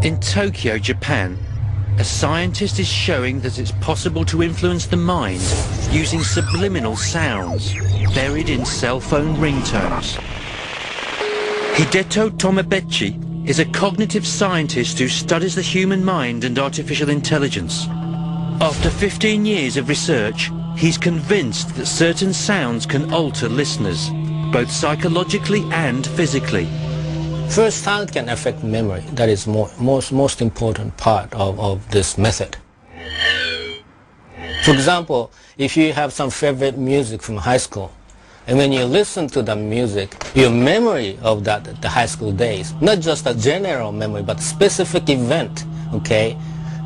In Tokyo, Japan, a scientist is showing that it's possible to influence the mind using subliminal sounds buried in cell phone ringtones. Hideto Tomobechi is a cognitive scientist who studies the human mind and artificial intelligence. After 15 years of research, he's convinced that certain sounds can alter listeners, both psychologically and physically. First, sound can affect memory. That is most important part of this method. For example, if you have some favorite music from high school, and when you listen to the music, your memory of the high school days, not just a general memory, but specific event, okay,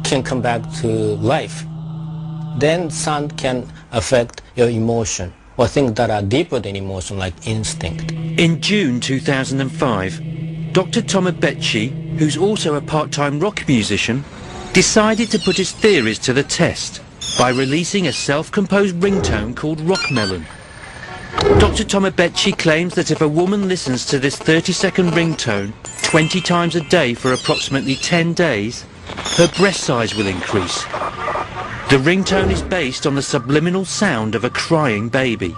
can come back to life. Then sound can affect your emotion, or things that are deeper than emotion, like instinct. In June 2005, Dr. Tomobechi, who's also a part-time rock musician, decided to put his theories to the test by releasing a self-composed ringtone called Rockmelon. Dr. Tomobechi claims that if a woman listens to this 30-second ringtone 20 times a day for approximately 10 days, her breast size will increase. The ringtone is based on the subliminal sound of a crying baby.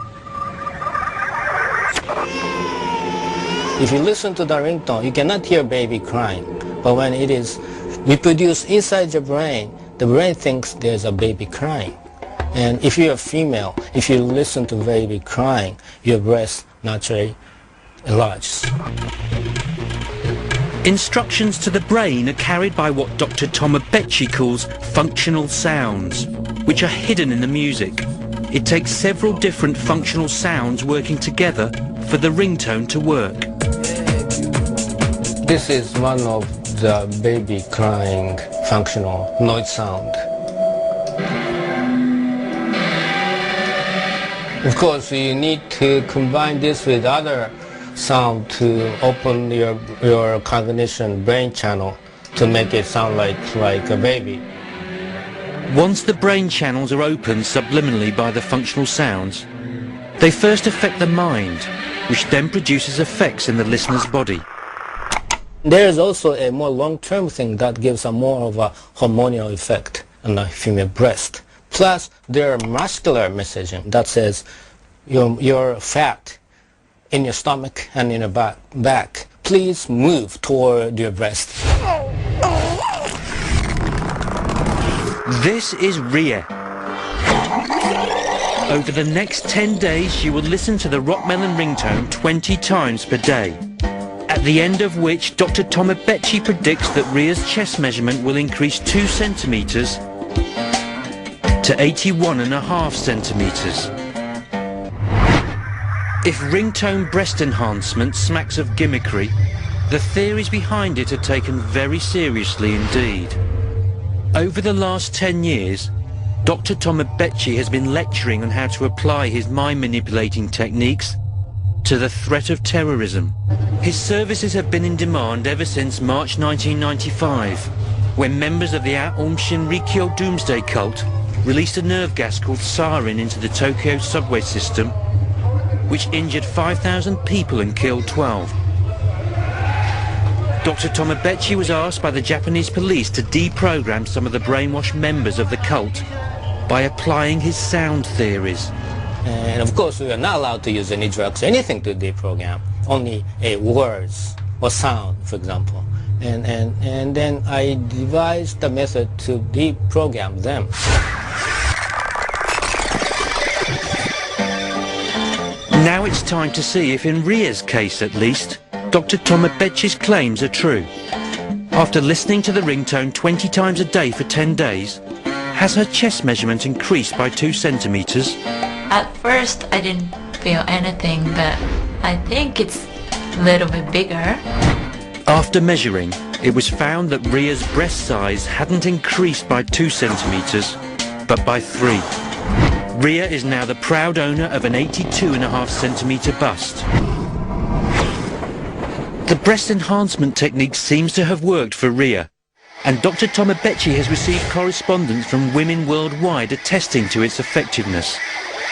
If you listen to the ringtone, you cannot hear baby crying. But when it is reproduced inside your brain, the brain thinks there's a baby crying. And if you're a female, if you listen to baby crying, your breast naturally enlarges. Instructions to the brain are carried by what Dr. Tomobechi calls functional sounds, which are hidden in the music. It takes several different functional sounds working together for the ringtone to work. This is one of the baby crying functional noise sound. Of course, you need to combine this with other sound to open your cognition brain channel to make it sound like a baby. Once the brain channels are opened subliminally by the functional sounds, they first affect the mind, which then produces effects in the listener's body. There is also a more long-term thing that gives a more of a hormonal effect on the female breast. Plus, there are muscular messaging that says you're fat in your stomach and in your back. Please move toward your breast. This is Ria. Over the next 10 days, she will listen to the Rockmelon ringtone 20 times per day. At the end of which, Dr. Tomobechi predicts that Ria's chest measurement will increase 2 centimeters to 81.5 centimeters. If ringtone breast enhancement smacks of gimmickry, the theories behind it are taken very seriously indeed. Over the last 10 years, Dr. Tomobechi has been lecturing on how to apply his mind-manipulating techniques to the threat of terrorism. His services have been in demand ever since March 1995, when members of the Aum Shinrikyo doomsday cult released a nerve gas called sarin into the Tokyo subway system, which injured 5,000 people and killed 12. Dr. Tomobechi was asked by the Japanese police to deprogram some of the brainwashed members of the cult by applying his sound theories. And of course, we are not allowed to use any drugs, anything to deprogram, only words or sound, for example. And then I devised the method to deprogram them. Now it's time to see if in Ria's case at least, Dr. Tomobechi's claims are true. After listening to the ringtone 20 times a day for 10 days, has her chest measurement increased by 2 centimeters? At first I didn't feel anything, but I think it's a little bit bigger. After measuring, it was found that Ria's breast size hadn't increased by 2 centimeters, but by 3. Ria is now the proud owner of an 82.5 centimeter bust. The breast enhancement technique seems to have worked for Ria, and Dr. Tomobechi has received correspondence from women worldwide attesting to its effectiveness.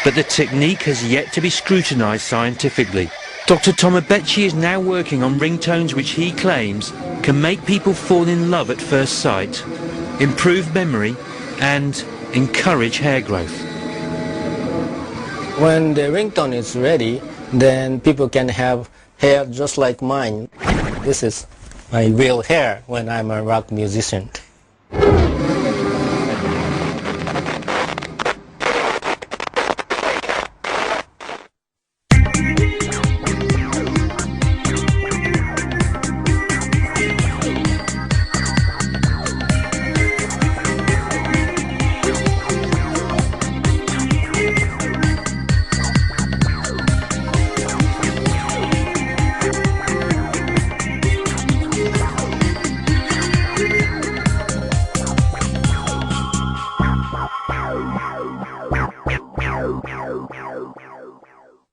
But the technique has yet to be scrutinized scientifically. Dr. Tomobechi is now working on ringtones which he claims can make people fall in love at first sight, improve memory and encourage hair growth. When the ringtone is ready, then people can have hair just like mine. This is my real hair when I'm a rock musician.